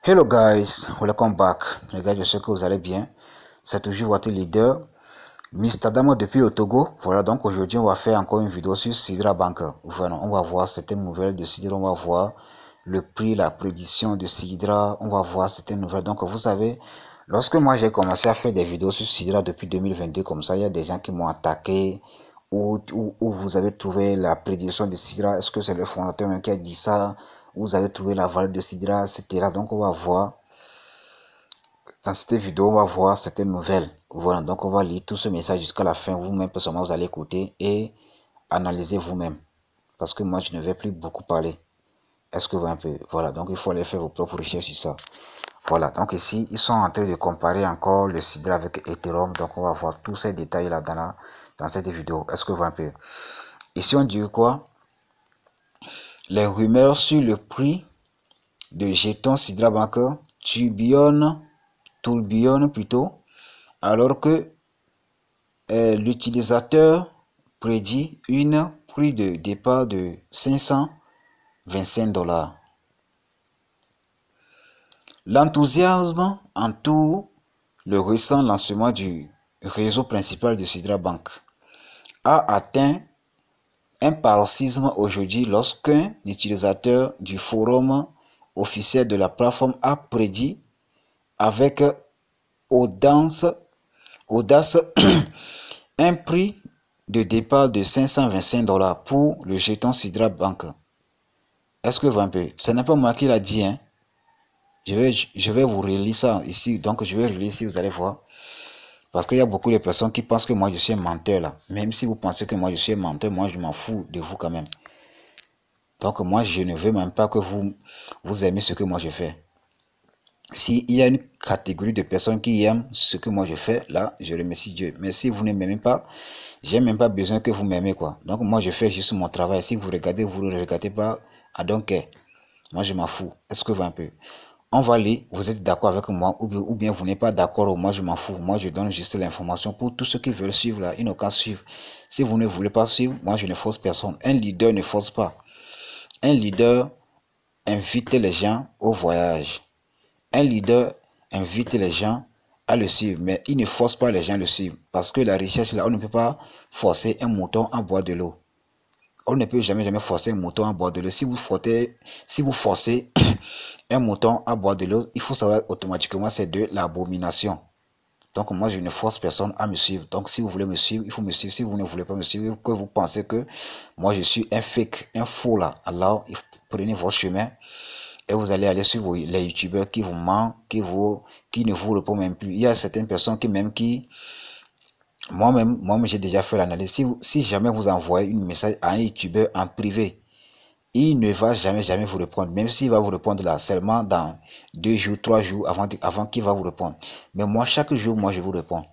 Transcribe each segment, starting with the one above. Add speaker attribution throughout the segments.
Speaker 1: Hello guys, welcome back. Les gars, je sais que vous allez bien. C'est toujours votre leader, Mr. Damo depuis le Togo. Voilà, donc aujourd'hui on va faire encore une vidéo sur Sidra Bank. Voilà, on va voir certaines nouvelles de Sidra, on va voir le prix, la prédiction de Sidra, on va voir certaines nouvelles. Donc vous savez, lorsque moi j'ai commencé à faire des vidéos sur Sidra depuis 2022, comme ça, il y a des gens qui m'ont attaqué. Où vous avez trouvé la prédiction de Sidra? Est-ce que c'est le fondateur même qui a dit ça? Vous avez trouvé la valeur de Sidra, etc. Donc on va voir. Dans cette vidéo, on va voir certaines nouvelles. Voilà, donc on va lire tout ce message jusqu'à la fin. Vous-même, personnellement, vous allez écouter et analyser vous-même. Parce que moi, je ne vais plus beaucoup parler. Est-ce que vous voyez un peu? Voilà, donc il faut aller faire vos propres recherches sur ça. Voilà, donc ici, ils sont en train de comparer encore le Sidra avec Ethereum. Donc on va voir tous ces détails-là dans cette vidéo. Est-ce que vous voyez un peu? Ici, on dit quoi? Les rumeurs sur le prix de jetons Sidra Banker tourbillonnent plutôt, alors que l'utilisateur prédit un prix de départ de 525 $. L'enthousiasme entoure le récent lancement du réseau principal de Sidra Bank a atteint un paroxysme aujourd'hui lorsqu'un utilisateur du forum officiel de la plateforme a prédit avec audace un prix de départ de 525 $ pour le jeton Sidra Bank. Est-ce que vous un peu? Ce n'est pas moi qui l'a dit, hein? Je vais vous relire ça ici. Donc je vais relire ici, vous allez voir. Parce qu'il y a beaucoup de personnes qui pensent que moi je suis un menteur là. Même si vous pensez que moi je suis un menteur, moi je m'en fous de vous quand même. Donc moi je ne veux même pas que vous aimez ce que moi je fais. S'il y a une catégorie de personnes qui aiment ce que moi je fais, là, je remercie Dieu. Mais si vous ne m'aimez pas, j'ai même pas besoin que vous m'aimez, quoi. Donc moi je fais juste mon travail. Si vous regardez, vous ne regardez pas, I don't care. Moi je m'en fous. Est-ce que vous un peu? On va lire, vous êtes d'accord avec moi ou bien vous n'êtes pas d'accord, moi je m'en fous. Moi je donne juste l'information pour tous ceux qui veulent suivre là, ils n'ont qu'à suivre. Si vous ne voulez pas suivre, moi je ne force personne. Un leader ne force pas. Un leader invite les gens au voyage. Un leader invite les gens à le suivre, mais il ne force pas les gens à le suivre. Parce que la richesse là, on ne peut pas forcer un mouton à boire de l'eau. On ne peut jamais forcer un mouton à boire de l'eau. Si vous forcez un mouton à boire de l'eau, il faut savoir automatiquement c'est de l'abomination. Donc moi je ne force personne à me suivre. Donc si vous voulez me suivre, il faut me suivre. Si vous ne voulez pas me suivre, que vous pensez que moi je suis un fake, un faux là, alors prenez votre chemin et vous allez aller suivre les youtubeurs qui vous mentent, qui ne vous répondent même plus. Il y a certaines personnes qui moi-même j'ai déjà fait l'analyse. Si jamais vous envoyez un message à un youtubeur en privé, il ne va jamais vous répondre, même s'il va vous répondre là seulement dans 2 jours, 3 jours avant qu'il va vous répondre. Mais moi, chaque jour, moi, je vous réponds.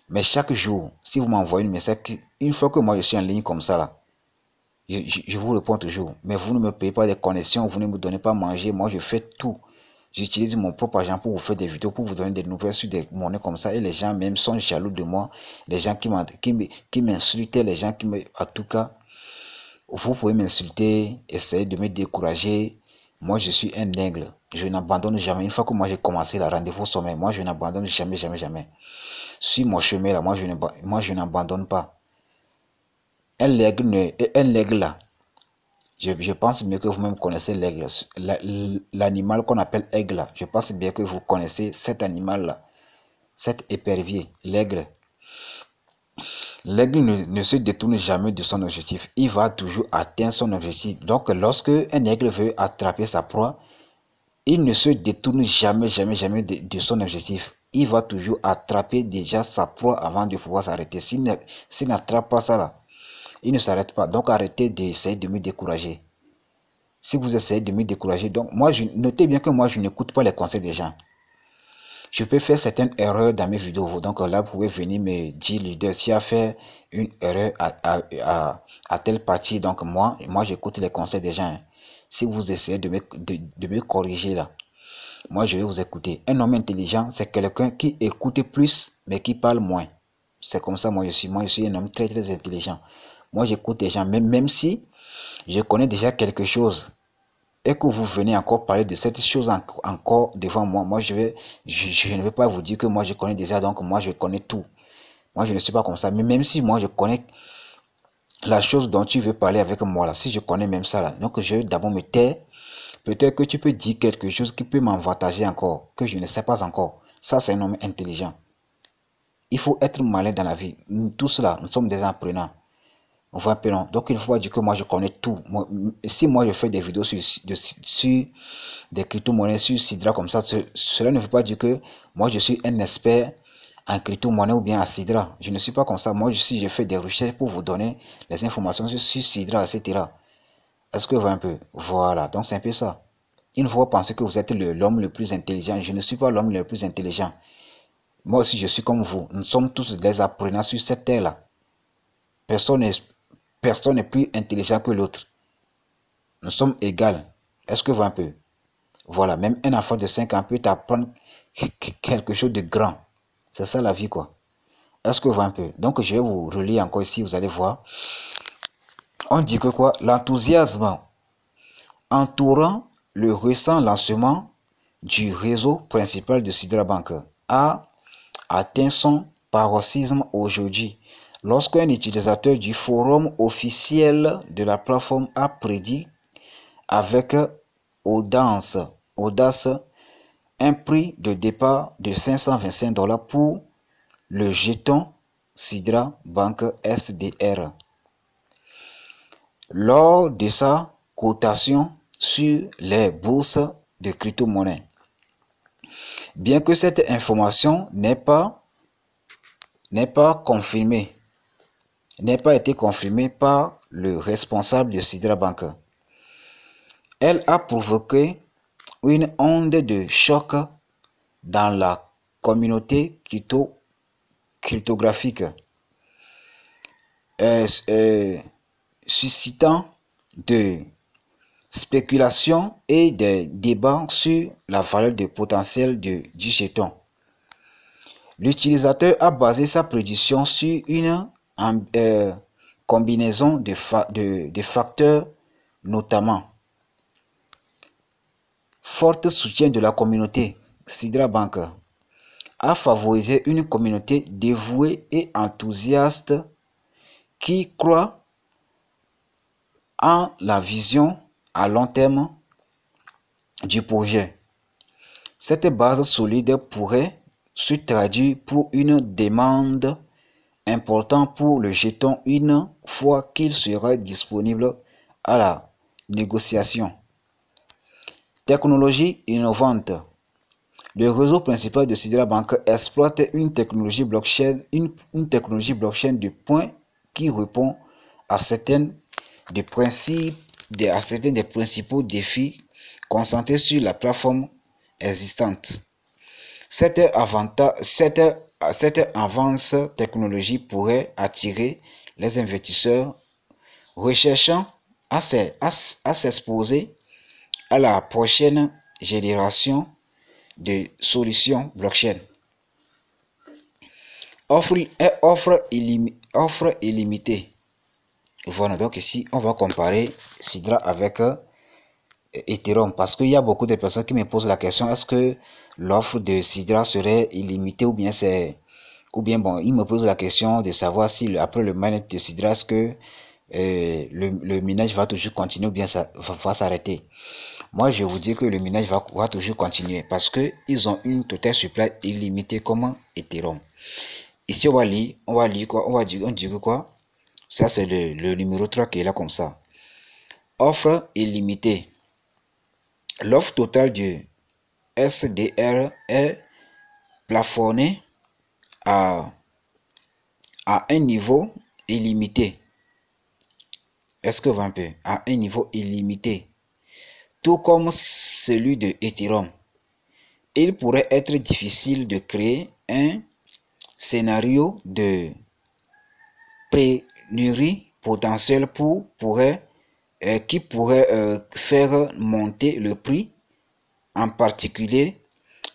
Speaker 1: Mais chaque jour, si vous m'envoyez un message, une fois que moi, je suis en ligne comme ça là, je vous réponds toujours. Mais vous ne me payez pas des connexions, vous ne me donnez pas à manger, moi, je fais tout. J'utilise mon propre argent pour vous faire des vidéos, pour vous donner des nouvelles sur des monnaies comme ça. Et les gens même sont jaloux de moi. Les gens qui m'insultaient, les gens qui me... En tout cas, vous pouvez m'insulter, essayer de me décourager. Moi, je suis un aigle. Je n'abandonne jamais. Une fois que moi j'ai commencé la rendez-vous sommet, moi je n'abandonne jamais. Sur mon chemin là, moi je n'abandonne pas. Un aigle là, je pense bien que vous-même connaissez l'aigle. L'animal qu'on appelle aigle là, je pense bien que vous connaissez cet animal là, cet épervier, l'aigle. L'aigle ne se détourne jamais de son objectif. Il va toujours atteindre son objectif. Donc, lorsque un aigle veut attraper sa proie, il ne se détourne jamais de son objectif. Il va toujours attraper déjà sa proie avant de pouvoir s'arrêter. S'il n'attrape pas ça là, il ne s'arrête pas. Donc, arrêtez d'essayer de me décourager. Si vous essayez de me décourager, donc notez bien que moi, je n'écoute pas les conseils des gens. Je peux faire certaines erreurs dans mes vidéos. Donc là, vous pouvez venir me dire, leader, si a fait une erreur à telle partie, donc moi j'écoute les conseils des gens. Si vous essayez de me corriger là, moi je vais vous écouter. Un homme intelligent, c'est quelqu'un qui écoute plus, mais qui parle moins. C'est comme ça, moi je suis un homme très intelligent. Moi j'écoute les gens, même si je connais déjà quelque chose. et que vous venez encore parler de cette chose encore devant moi, moi je ne vais pas vous dire que moi je connais déjà, donc moi je connais tout. Moi je ne suis pas comme ça. Mais même si moi je connais la chose dont tu veux parler avec moi là, si je connais même ça là, donc je vais d'abord me taire. Peut-être que tu peux dire quelque chose qui peut m'avantager encore, que je ne sais pas encore. Ça c'est un homme intelligent. Il faut être malin dans la vie. Nous tous là, nous sommes des apprenants. On voit un peu non. Donc il faut pas dire que moi je connais tout. Si moi je fais des vidéos sur des crypto-monnaies, sur Sidra comme ça, cela ne veut pas dire que moi je suis un expert en crypto-monnaie ou bien à Sidra. Je ne suis pas comme ça. Moi je fais des recherches pour vous donner les informations sur Sidra, etc. Est-ce que vous voyez un peu? Voilà, donc c'est un peu ça. Il ne faut pas penser que vous êtes l'homme le plus intelligent. Je ne suis pas l'homme le plus intelligent. Moi aussi je suis comme vous. Nous sommes tous des apprenants sur cette terre-là. Personne n'est plus intelligent que l'autre. Nous sommes égaux. Est-ce que vous voyez un peu? Voilà, même un enfant de 5 ans peut apprendre quelque chose de grand. C'est ça la vie, quoi. Est-ce que vous voyez un peu? Donc, je vais vous relire encore ici, vous allez voir. On dit que quoi? L'enthousiasme entourant le récent lancement du réseau principal de Sidra Bank a atteint son paroxysme aujourd'hui, lorsqu'un utilisateur du forum officiel de la plateforme a prédit avec audace un prix de départ de 525 $ pour le jeton Sidra Bank SDR lors de sa cotation sur les bourses de crypto-monnaies. Bien que cette information n'ait pas été confirmée par le responsable de Sidra Bank, elle a provoqué une onde de choc dans la communauté cryptographique, suscitant de spéculations et des débats sur la valeur potentielle du jeton. L'utilisateur a basé sa prédiction sur une combinaison de facteurs, notamment fort soutien de la communauté. Sidra Bank a favorisé une communauté dévouée et enthousiaste qui croit en la vision à long terme du projet. Cette base solide pourrait se traduire pour une demande importante pour le jeton une fois qu'il sera disponible à la négociation. Technologie innovante. Le réseau principal de Sidra Bank exploite une technologie blockchain de points qui répond à certains des principaux défis concentrés sur la plateforme existante. Cette avance technologique pourrait attirer les investisseurs recherchant à s'exposer à la prochaine génération de solutions blockchain. Offre illimitée. Voilà, donc ici, on va comparer Sidra avec Ethereum parce qu'il y a beaucoup de personnes qui me posent la question, est-ce que l'offre de Sidra serait illimitée ou bien bon, ils me posent la question de savoir si après le minage de Sidra, est-ce que le minage va toujours continuer ou bien ça va s'arrêter. Moi, je vous dis que le minage va toujours continuer parce que ils ont une total supply illimitée comme Ethereum. Ici, on dit quoi? Ça, c'est le numéro 3 qui est là comme ça. Offre illimitée. L'offre totale du SDR est plafonnée à un niveau illimité. Est-ce que vous un peu? À un niveau illimité. Tout comme celui de Ethereum. Il pourrait être difficile de créer un scénario de pénurie potentielle qui pourrait faire monter le prix, en particulier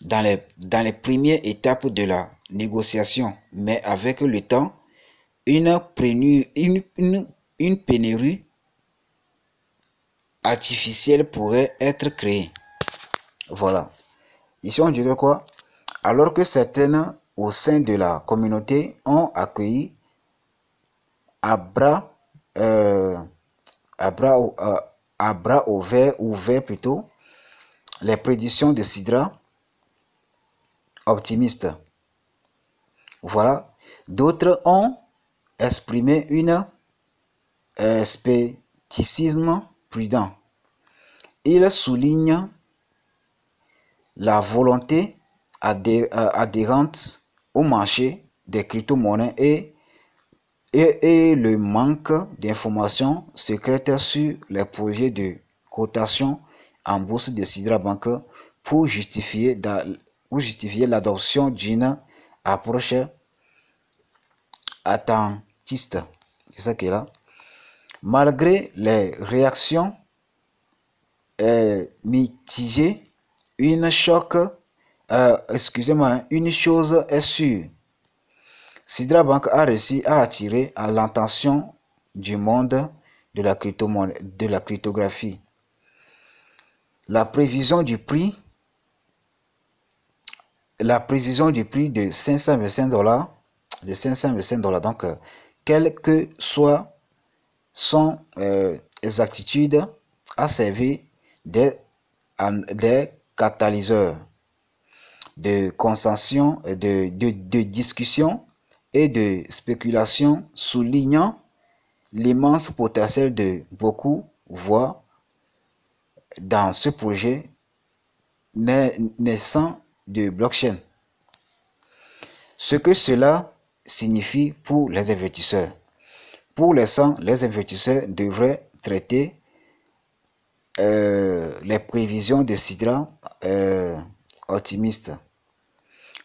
Speaker 1: dans les premières étapes de la négociation. Mais avec le temps, une pénurie artificielle pourrait être créée. Voilà. Ici, on dirait quoi? Alors que certaines au sein de la communauté ont accueilli à bras, à bras, à bras ouverts plutôt, les prédictions de Sidra optimistes. Voilà. D'autres ont exprimé un scepticisme prudent. Ils soulignent la volonté adhérente au marché des crypto-monnaies et le manque d'informations secrètes sur les projets de cotation en bourse de Sidra Bank pour justifier l'adoption d'une approche attentiste. C'est ça qui est là. Malgré les réactions mitigées, une chose est sûre. Sidra Bank a réussi à attirer à l'attention du monde de la cryptographie. La prévision du prix de 525 $, donc quelle que soit son exactitude, a servi des catalyseurs de consensus, de discussion et de spéculation, soulignant l'immense potentiel de beaucoup voient dans ce projet naissant de blockchain. Ce que cela signifie pour les investisseurs. Pour l'instant, les investisseurs devraient traiter les prévisions de Sidra optimistes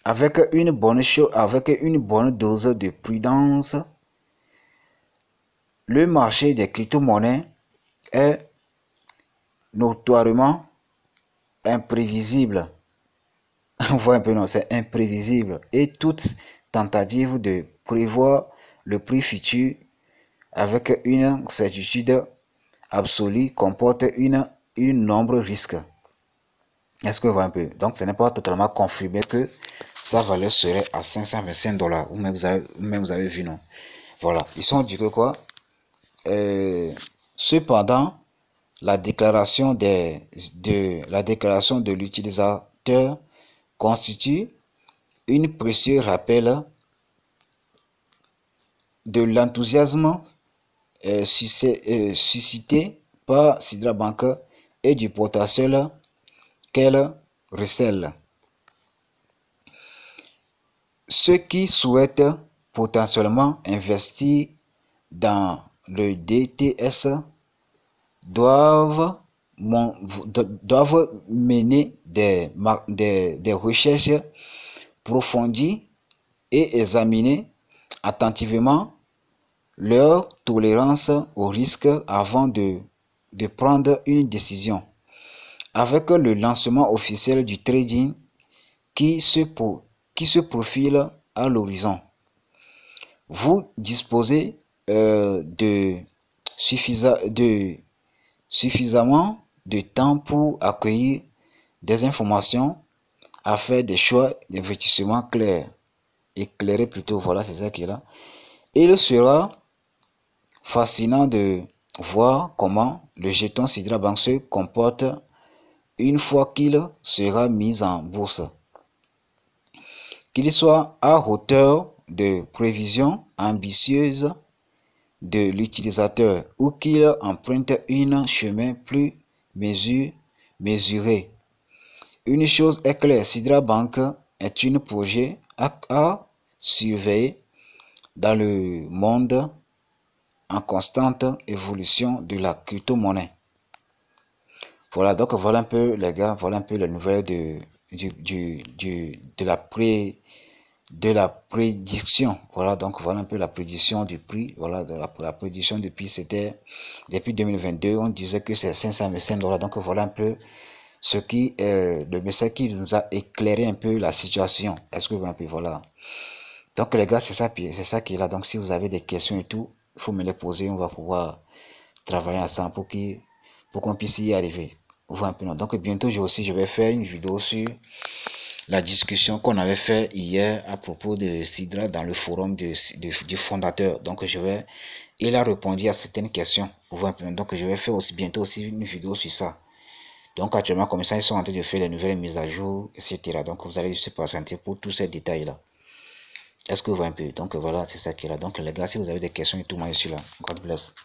Speaker 1: avec une bonne dose de prudence. Le marché des crypto-monnaies est notoirement imprévisible. On voit un peu, non, c'est imprévisible. Et toute tentative de prévoir le prix futur avec une certitude absolue comporte une nombre de risques. Est-ce que vous voyez un peu? Donc, ce n'est pas totalement confirmé que sa valeur serait à 525 $. Ou même vous avez vu, non? Voilà. Ils ont dit que quoi? Cependant, la déclaration de l'utilisateur constitue un précieux rappel de l'enthousiasme suscité par Sidra Bank et du potentiel qu'elle recèle. Ceux qui souhaitent potentiellement investir dans le DTS doivent mener des recherches approfondies et examiner attentivement leur tolérance au risque avant de prendre une décision. Avec le lancement officiel du trading qui se profile à l'horizon, vous disposez de suffisamment de temps pour accueillir des informations, à faire des choix d'investissement éclairés plutôt. Voilà, c'est ça qui est là. Il sera fascinant de voir comment le jeton Sidra Bank se comporte une fois qu'il sera mis en bourse. Qu'il soit à hauteur de prévision ambitieuse de l'utilisateur ou qu'il emprunte un chemin plus mesuré. Une chose est claire, Sidra Bank est un projet à surveiller dans le monde en constante évolution de la crypto-monnaie. Voilà, donc voilà un peu les gars, voilà un peu les nouvelles de la prédiction. Voilà, donc voilà un peu la prédiction du prix. Voilà, la prédiction du prix, c'était depuis 2022, on disait que c'est 525 $. Donc voilà un peu ce qui est le message qui nous a éclairé un peu la situation. Est-ce que vous voyez un peu, voilà. Donc les gars, c'est ça qui est là. Donc si vous avez des questions et tout, il faut me les poser, on va pouvoir travailler ensemble pour pour qu'on puisse y arriver. Donc bientôt je vais faire une vidéo sur la discussion qu'on avait fait hier à propos de Sidra dans le forum du fondateur. Donc il a répondu à certaines questions. Donc je vais faire bientôt aussi une vidéo sur ça. Donc actuellement comme ça ils sont en train de faire les nouvelles mises à jour, etc. Donc vous allez se patienter pour tous ces détails là. Est-ce que vous voyez un peu? Donc voilà, c'est ça qui est là. Donc les gars, si vous avez des questions et tout, moi je suis là. God bless.